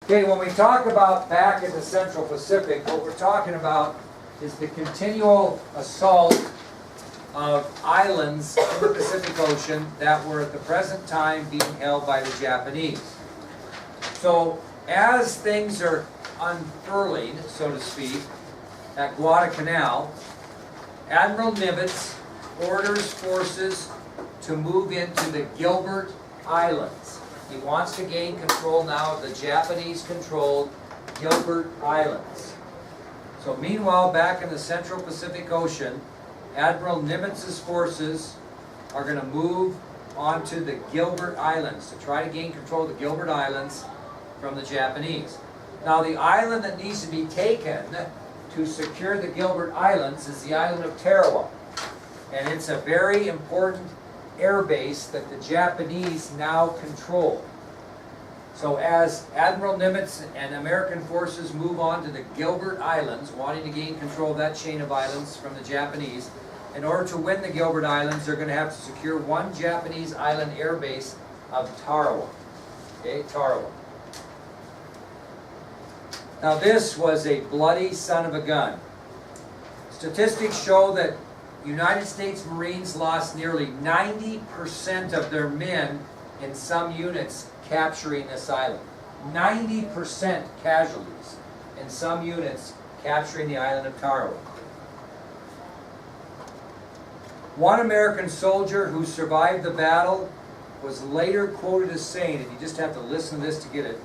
Okay, when we talk about back in the Central Pacific, what we're talking about is the continual assault of islands in the Pacific Ocean that were at the present time being held by the Japanese. So as things are unfurling, so to speak, at Guadalcanal, Admiral Nimitz orders forces to move into the Gilbert Islands. He wants to gain control now of the Japanese-controlled Gilbert Islands. So meanwhile, back in the Central Pacific Ocean, Admiral Nimitz's forces are going to move onto the Gilbert Islands to try to gain control of the Gilbert Islands from the Japanese. Now the island that needs to be taken to secure the Gilbert Islands is the island of Tarawa. And it's a very important air base that the Japanese now control. So as Admiral Nimitz and American forces move on to the Gilbert Islands, wanting to gain control of that chain of islands from the Japanese, in order to win the Gilbert Islands, they're going to have to secure one Japanese island air base of Tarawa. Okay, Tarawa. Now this was a bloody son of a gun. Statistics show that United States Marines lost nearly 90% of their men in some units capturing this island. 90% casualties in some units capturing the island of Tarawa. One American soldier who survived the battle was later quoted as saying, and you just have to listen to this to get it,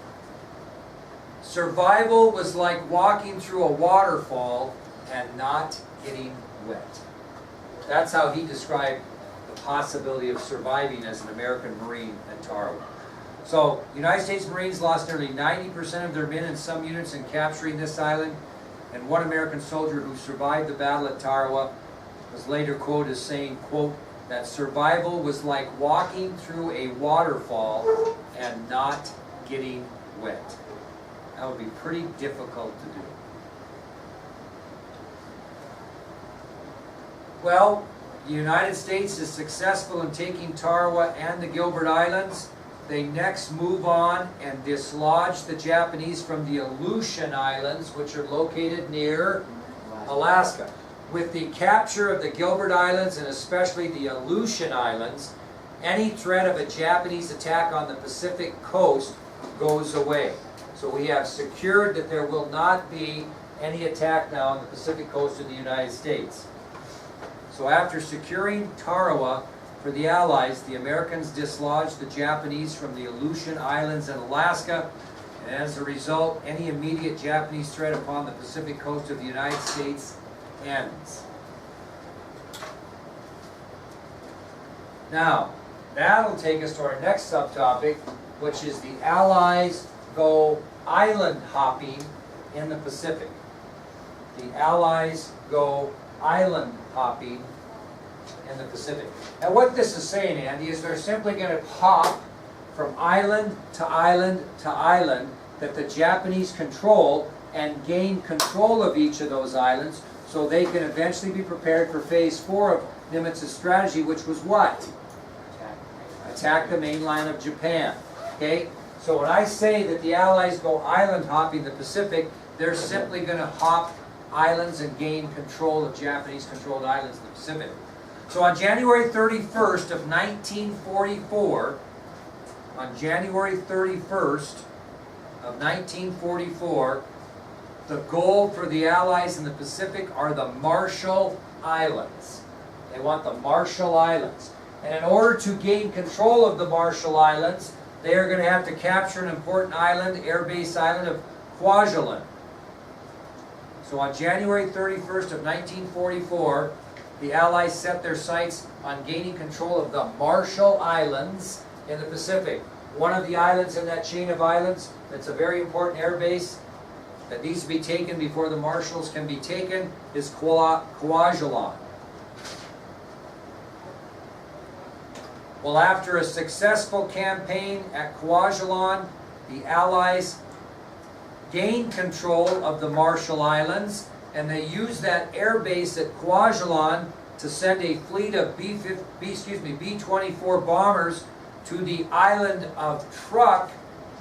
"Survival was like walking through a waterfall and not getting wet." That's how he described the possibility of surviving as an American Marine at Tarawa. So, United States Marines lost nearly 90% of their men in some units in capturing this island, and one American soldier who survived the battle at Tarawa was later quoted as saying, quote, that survival was like walking through a waterfall and not getting wet. That would be pretty difficult to do. Well, the United States is successful in taking Tarawa and the Gilbert Islands. They next move on and dislodge the Japanese from the Aleutian Islands, which are located near Alaska. With the capture of the Gilbert Islands, and especially the Aleutian Islands, any threat of a Japanese attack on the Pacific coast goes away. So we have secured that there will not be any attack now on the Pacific coast of the United States. So after securing Tarawa for the Allies, the Americans dislodged the Japanese from the Aleutian Islands in Alaska, and as a result, any immediate Japanese threat upon the Pacific coast of the United States ends. Now, that'll take us to our next subtopic, which is the Allies go island hopping in the Pacific. The Allies go island hopping in the Pacific. Now what this is saying, Andy, is they're simply going to hop from island to island to island that the Japanese control and gain control of each of those islands so they can eventually be prepared for phase 4 of Nimitz's strategy, which was what? Attack the mainland of Japan. Okay? So when I say that the Allies go island hopping in the Pacific, they're simply going to hop islands and gain control of Japanese-controlled islands in the Pacific. So on January 31st of 1944, the goal for the Allies in the Pacific are the Marshall Islands. They want the Marshall Islands. And in order to gain control of the Marshall Islands, they are going to have to capture an important island, air base island of Kwajalein. So on January 31st of 1944, the Allies set their sights on gaining control of the Marshall Islands in the Pacific. One of the islands in that chain of islands that's a very important air base that needs to be taken before the Marshalls can be taken is Kwajalein. Well, after a successful campaign at Kwajalein, the Allies gained control of the Marshall Islands, and they used that air base at Kwajalein to send a fleet of B-24 bombers to the island of Truk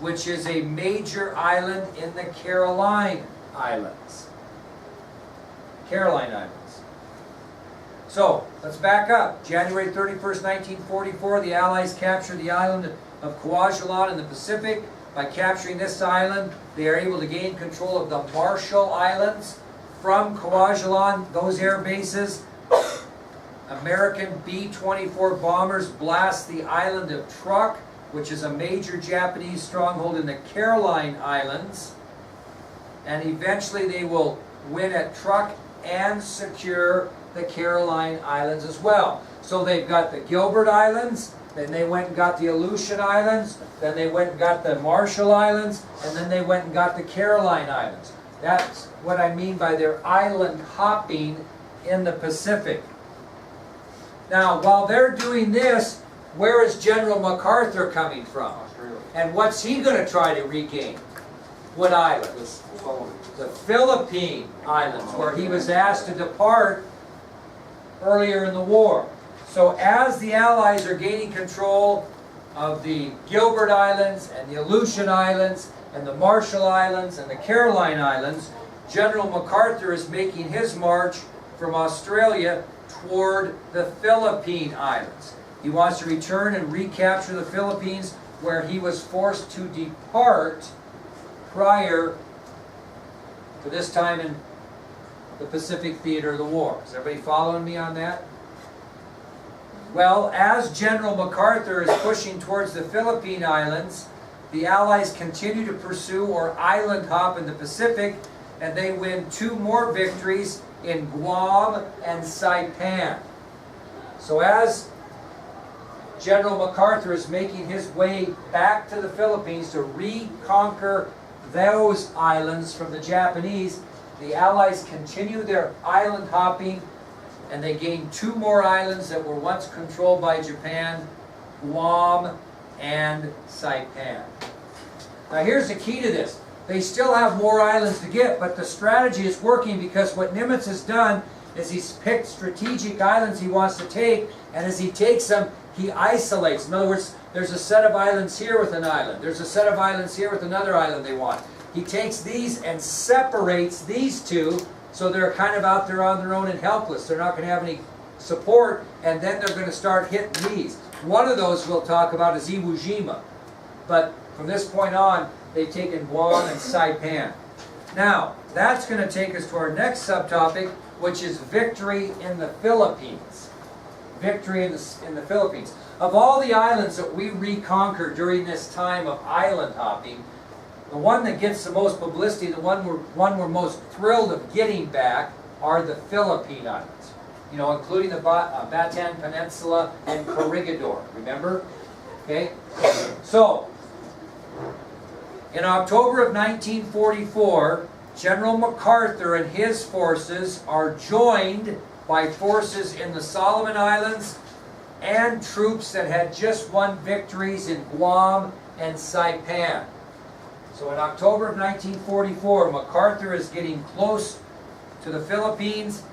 which is a major island in the Caroline Islands. Caroline Islands. So, let's back up. January 31st, 1944, the Allies captured the island of Kwajalein in the Pacific. By capturing this island, they are able to gain control of the Marshall Islands from Kwajalein, those air bases. American B-24 bombers blast the island of Truk, which is a major Japanese stronghold in the Caroline Islands. And eventually they will win at Truk and secure the Caroline Islands as well. So they've got the Gilbert Islands, then they went and got the Aleutian Islands, then they went and got the Marshall Islands, and then they went and got the Caroline Islands. That's what I mean by their island hopping in the Pacific. Now, while they're doing this, where is General MacArthur coming from? Australia. And what's he going to try to regain? What island? The Philippine Islands, where he was asked to depart earlier in the war. So as the Allies are gaining control of the Gilbert Islands and the Aleutian Islands and the Marshall Islands and the Caroline Islands, General MacArthur is making his march from Australia toward the Philippine Islands. He wants to return and recapture the Philippines, where he was forced to depart prior to this time in the Pacific theater of the war. Is everybody following me on that? Well, as General MacArthur is pushing towards the Philippine Islands, the Allies continue to pursue or island hop in the Pacific, and they win 2 more victories in Guam and Saipan. So as General MacArthur is making his way back to the Philippines to reconquer those islands from the Japanese, the Allies continue their island hopping, and they gain 2 more islands that were once controlled by Japan, Guam and Saipan. Now here's the key to this. They still have more islands to get, but the strategy is working, because what Nimitz has done is he's picked strategic islands he wants to take, and as he takes them, he isolates. In other words, there's a set of islands here with an island. There's a set of islands here with another island they want. He takes these and separates these 2, so they're kind of out there on their own and helpless. They're not going to have any support, and then they're going to start hitting these. One of those we'll talk about is Iwo Jima. But from this point on, they've taken Guam and Saipan. Now, that's going to take us to our next subtopic, which is victory in the Philippines. Victory in the Philippines. Of all the islands that we reconquered during this time of island hopping, the one that gets the most publicity, the one we're most thrilled of getting back, are the Philippine Islands. You know, including the Bataan Peninsula and Corregidor. Remember? Okay? So, in October of 1944, General MacArthur and his forces are joined by forces in the Solomon Islands and troops that had just won victories in Guam and Saipan. So in October of 1944, MacArthur is getting close to the Philippines.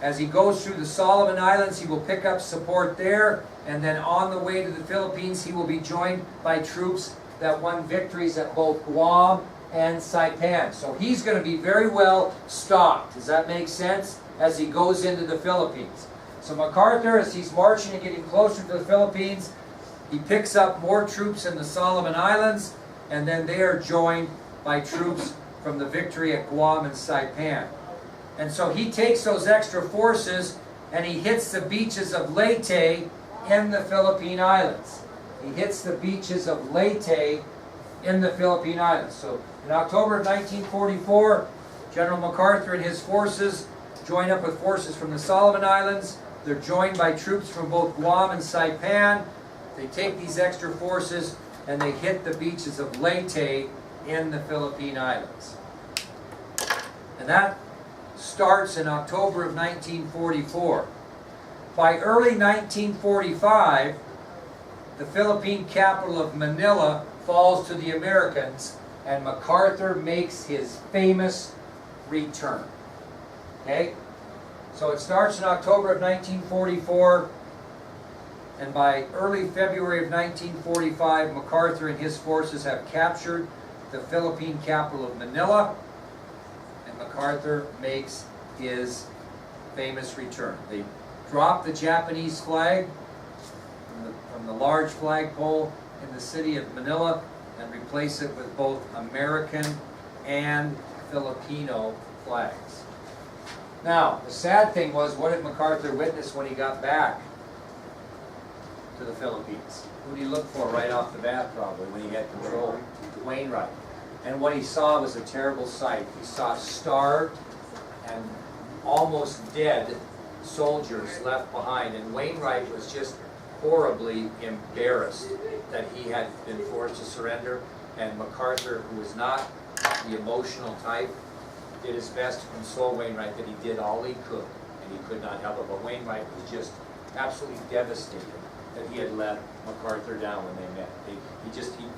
As he goes through the Solomon Islands, he will pick up support there, and then on the way to the Philippines, he will be joined by troops that won victories at both Guam and Saipan. So he's going to be very well stocked. Does that make sense? As he goes into the Philippines. So MacArthur, as he's marching and getting closer to the Philippines, he picks up more troops in the Solomon Islands, and then they are joined by troops from the victory at Guam and Saipan. And so he takes those extra forces and he hits the beaches of Leyte in the Philippine Islands. He hits the beaches of Leyte in the Philippine Islands. So in October of 1944, General MacArthur and his forces join up with forces from the Solomon Islands. They're joined by troops from both Guam and Saipan. They take these extra forces and they hit the beaches of Leyte in the Philippine Islands. And that starts in October of 1944. By early 1945, the Philippine capital of Manila falls to the Americans, and MacArthur makes his famous return. Okay? So it starts in October of 1944. And by early February of 1945, MacArthur and his forces have captured the Philippine capital of Manila, and MacArthur makes his famous return. They drop the Japanese flag from the large flagpole in the city of Manila and replace it with both American and Filipino flags. Now, the sad thing was, what did MacArthur witness when he got back to the Philippines? Who did he look for right off the bat, probably, when he had control? Wainwright. And what he saw was a terrible sight. He saw starved and almost dead soldiers left behind, and Wainwright was just horribly embarrassed that he had been forced to surrender, and MacArthur, who was not the emotional type, did his best to console Wainwright that he did all he could, and he could not help it. But Wainwright was just absolutely devastated that he had let MacArthur down when they met. He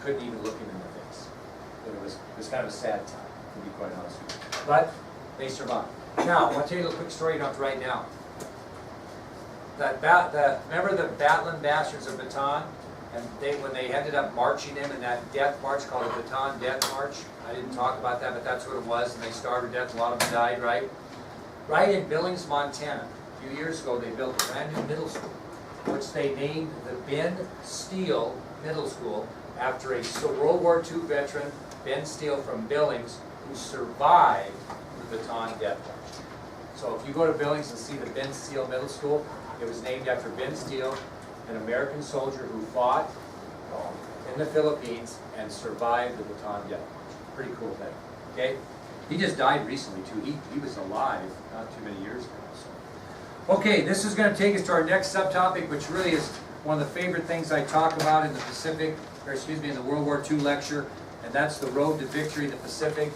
couldn't even look him in the face. But it was kind of a sad time, to be quite honest with you. But they survived. Now, I want to tell you a little quick story you don't have to write now. Remember the Battling Bastards of Bataan? And when they ended up marching them in that death march called the Bataan Death March? I didn't talk about that, but that's what it was, and they starved to death. A lot of them died, right? Right in Billings, Montana, a few years ago, they built a brand new middle school, which they named the Ben Steele Middle School after a World War II veteran, Ben Steele from Billings, who survived the Bataan Death March. So if you go to Billings and see the Ben Steele Middle School, it was named after Ben Steele, an American soldier who fought in the Philippines and survived the Bataan Death March. Pretty cool thing, okay? He just died recently, too. He was alive not too many years ago. So. Okay, this is going to take us to our next subtopic, which really is one of the favorite things I talk about in the in the World War II lecture, and that's the road to victory in the Pacific,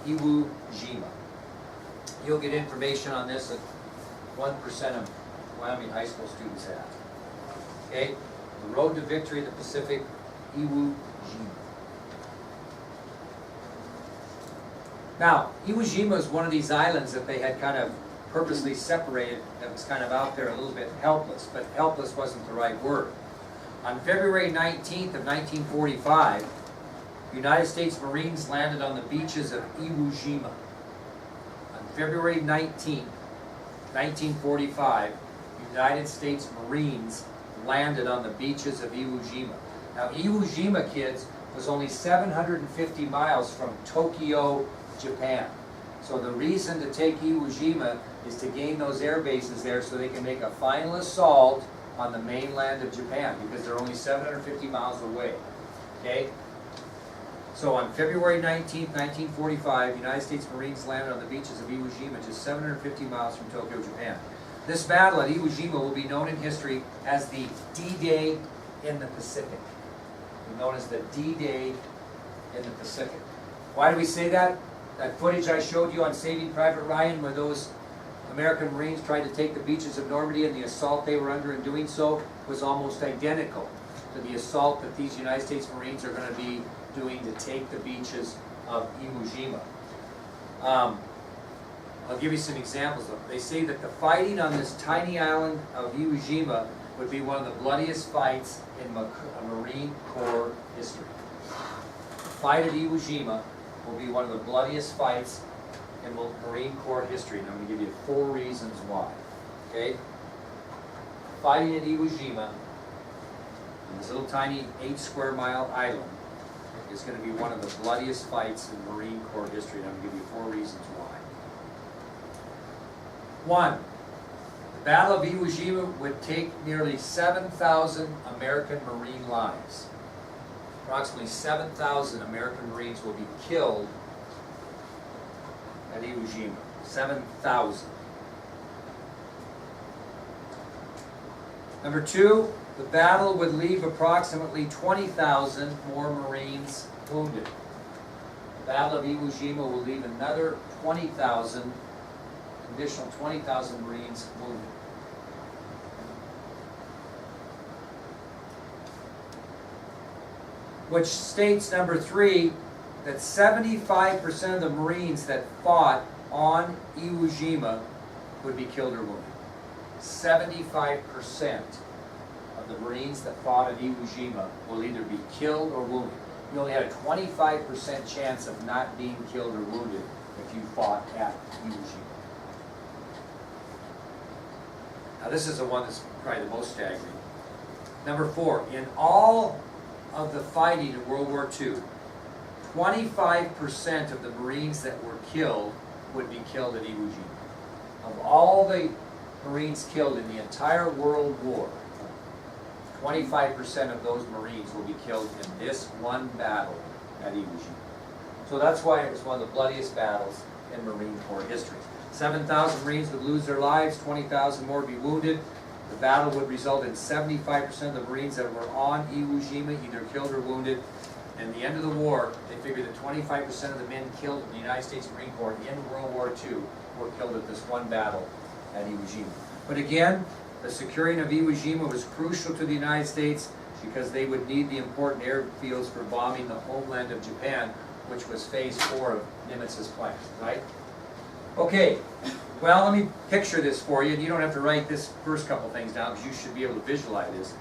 Iwo Jima. You'll get information on this that 1% of Wyoming high school students have. Okay? The road to victory in the Pacific, Iwo Jima. Now, Iwo Jima is one of these islands that they had kind of purposely separated, that was kind of out there a little bit helpless, but helpless wasn't the right word. On February 19th of 1945, United States Marines landed on the beaches of Iwo Jima. On February 19th, 1945, United States Marines landed on the beaches of Iwo Jima. Now, Iwo Jima, kids, was only 750 miles from Tokyo, Japan. So the reason to take Iwo Jima is to gain those air bases there so they can make a final assault on the mainland of Japan, because they're only 750 miles away. Okay? So on February 19th, 1945, United States Marines landed on the beaches of Iwo Jima, just 750 miles from Tokyo, Japan. This battle at Iwo Jima will be known in history as the D-Day in the Pacific. Known as the D-Day in the Pacific. Why do we say that? That footage I showed you on Saving Private Ryan, where those American Marines tried to take the beaches of Normandy, and the assault they were under in doing so was almost identical to the assault that these United States Marines are going to be doing to take the beaches of Iwo Jima. I'll give you some examples of it. They say that the fighting on this tiny island of Iwo Jima would be one of the bloodiest fights in Marine Corps history. The fight at Iwo Jima will be one of the bloodiest fights in Marine Corps history, and I'm going to give you 4 reasons why. Okay? Fighting at Iwo Jima, on this little tiny 8 square mile island, is going to be one of the bloodiest fights in Marine Corps history, and I'm going to give you 4 reasons why. 1. The Battle of Iwo Jima would take nearly 7,000 American Marine lives. Approximately 7,000 American Marines will be killed at Iwo Jima. 7,000. Number 2, the battle would leave approximately 20,000 more Marines wounded. The Battle of Iwo Jima will leave another 20,000, additional 20,000 Marines wounded. Which states, number 3, that 75% of the Marines that fought on Iwo Jima would be killed or wounded. 75% of the Marines that fought at Iwo Jima will either be killed or wounded. You only had a 25% chance of not being killed or wounded if you fought at Iwo Jima. Now this is the one that's probably the most staggering. Number 4, in all of the fighting in World War II, 25% of the Marines that were killed would be killed at Iwo Jima. Of all the Marines killed in the entire World War, 25% of those Marines will be killed in this one battle at Iwo Jima. So that's why it was one of the bloodiest battles in Marine Corps history. 7,000 Marines would lose their lives, 20,000 more would be wounded. The battle would result in 75% of the Marines that were on Iwo Jima either killed or wounded. And at the end of the war, they figured that 25% of the men killed in the United States Marine Corps in World War II were killed at this one battle at Iwo Jima. But again, the securing of Iwo Jima was crucial to the United States because they would need the important airfields for bombing the homeland of Japan, which was phase 4 of Nimitz's plan, right? Okay, well, let me picture this for you, and you don't have to write this first couple things down because you should be able to visualize this.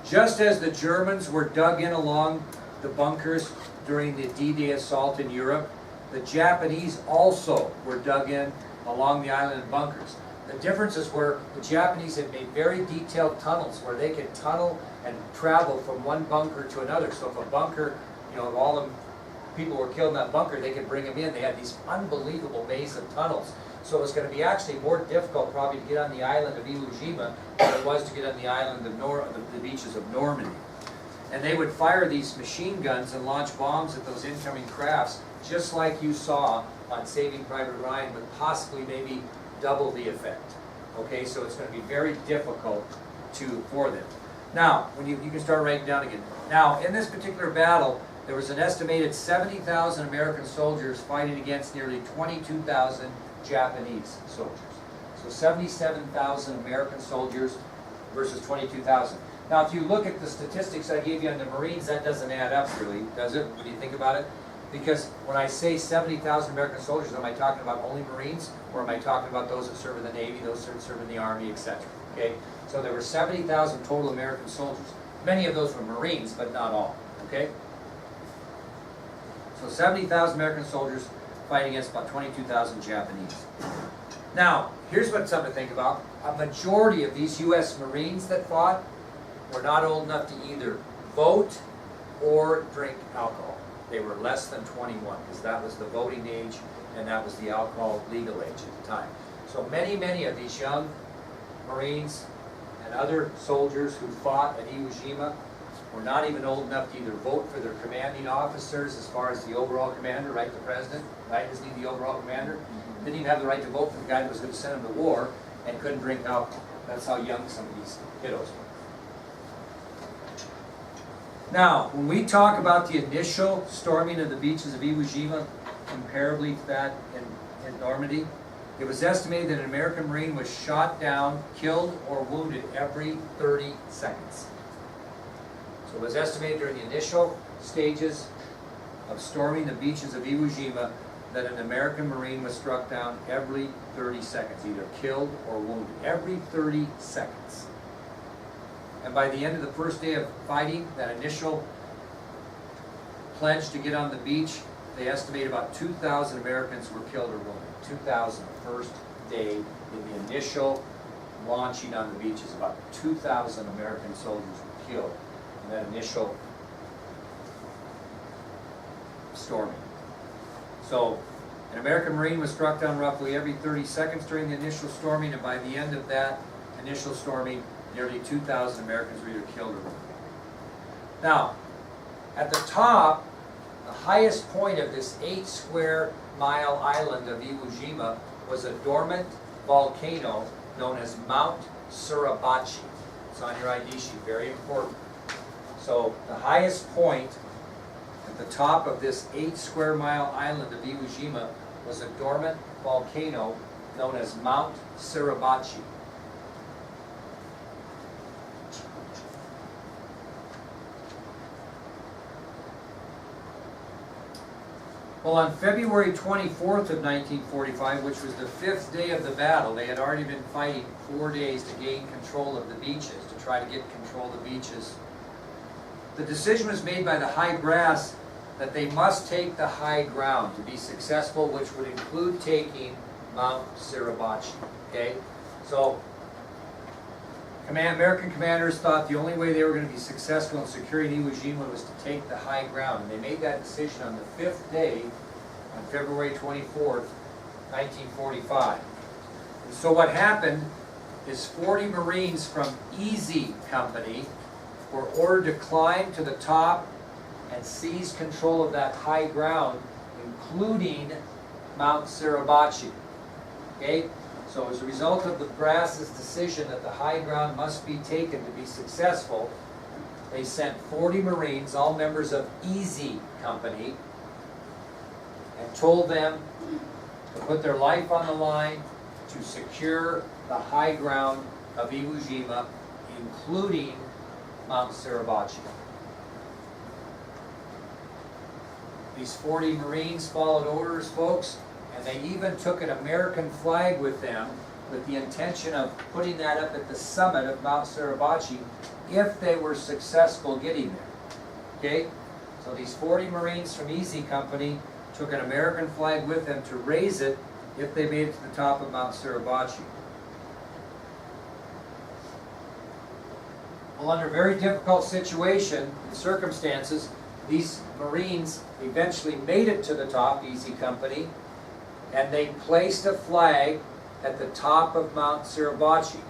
Just as the Germans were dug in along the bunkers during the D-Day assault in Europe, the Japanese also were dug in along the island bunkers. The differences were the Japanese had made very detailed tunnels where they could tunnel and travel from one bunker to another. So if a bunker, if all the people were killed in that bunker, they could bring them in. They had these unbelievable maze of tunnels. So it was going to be actually more difficult probably to get on the island of Iwo Jima than it was to get on the island of the beaches of Normandy. And they would fire these machine guns and launch bombs at those incoming crafts, just like you saw on Saving Private Ryan, but possibly maybe double the effect. Okay, so it's going to be very difficult for them. Now, when you can start writing down again. Now, in this particular battle, there was an estimated 70,000 American soldiers fighting against nearly 22,000 Japanese soldiers. So 77,000 American soldiers versus 22,000. Now, if you look at the statistics I gave you on the Marines, that doesn't add up really, does it? When you think about it? Because when I say 70,000 American soldiers, am I talking about only Marines? Or am I talking about those that serve in the Navy, those that serve in the Army, etc.? Okay? So there were 70,000 total American soldiers. Many of those were Marines, but not all. Okay? So 70,000 American soldiers fighting against about 22,000 Japanese. Now, here's what's something to think about. A majority of these U.S. Marines that fought were not old enough to either vote or drink alcohol. They were less than 21 because that was the voting age and that was the alcohol legal age at the time. So many of these young Marines and other soldiers who fought at Iwo Jima were not even old enough to either vote for their commanding officers as far as the overall commander, right, the president, right, isn't he the overall commander? Didn't even have the right to vote for the guy that was going to send him to war and couldn't drink alcohol. That's how young some of these kiddos were. Now, when we talk about the initial storming of the beaches of Iwo Jima, comparably to that in Normandy, it was estimated that an American Marine was shot down, killed, or wounded every 30 seconds. So it was estimated during the initial stages of storming the beaches of Iwo Jima that an American Marine was struck down every 30 seconds, either killed or wounded, every 30 seconds. And by the end of the first day of fighting, that initial pledge to get on the beach, they estimate about 2,000 Americans were killed or wounded. 2,000 the first day in the initial launching on the beaches. About 2,000 American soldiers were killed in that initial storming. So an American Marine was struck down roughly every 30 seconds during the initial storming, and by the end of that initial storming, nearly 2,000 Americans were either killed or wounded. Now, at the top, the highest point of this 8 square mile island of Iwo Jima was a dormant volcano known as Mount Suribachi. It's on your ID sheet, very important. So the highest point at the top of this 8 square mile island of Iwo Jima was a dormant volcano known as Mount Suribachi. Well, on February 24th of 1945, which was the 5th day of the battle, they had already been fighting 4 days to gain control of the beaches, to try to get control of the beaches. The decision was made by the high brass that they must take the high ground to be successful, which would include taking Mount Suribachi. Okay? So, American commanders thought the only way they were going to be successful in securing Iwo Jima was to take the high ground. And they made that decision on the 5th day, on February 24th, 1945. And so what happened is 40 Marines from Easy Company were ordered to climb to the top and seize control of that high ground, including Mount Suribachi. Okay? So as a result of the brass's decision that the high ground must be taken to be successful, they sent 40 Marines, all members of Easy Company, and told them to put their life on the line to secure the high ground of Iwo Jima, including Mount Suribachi. These 40 Marines followed orders, folks, and they even took an American flag with them with the intention of putting that up at the summit of Mount Suribachi if they were successful getting there. Okay? So these 40 Marines from Easy Company took an American flag with them to raise it if they made it to the top of Mount Suribachi. Well, under a very difficult situation and circumstances, these Marines eventually made it to the top, Easy Company, and they placed a flag at the top of Mount Suribachi.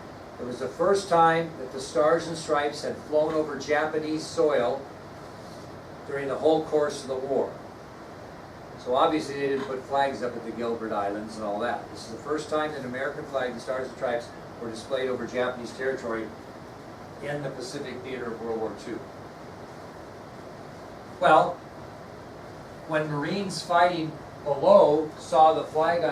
It was the first time that the Stars and Stripes had flown over Japanese soil during the whole course of the war. So obviously they didn't put flags up at the Gilbert Islands and all that. This is the first time that an American flag, the Stars and Stripes, were displayed over Japanese territory in the Pacific theater of World War II. Well, when Marines fighting below saw the flag on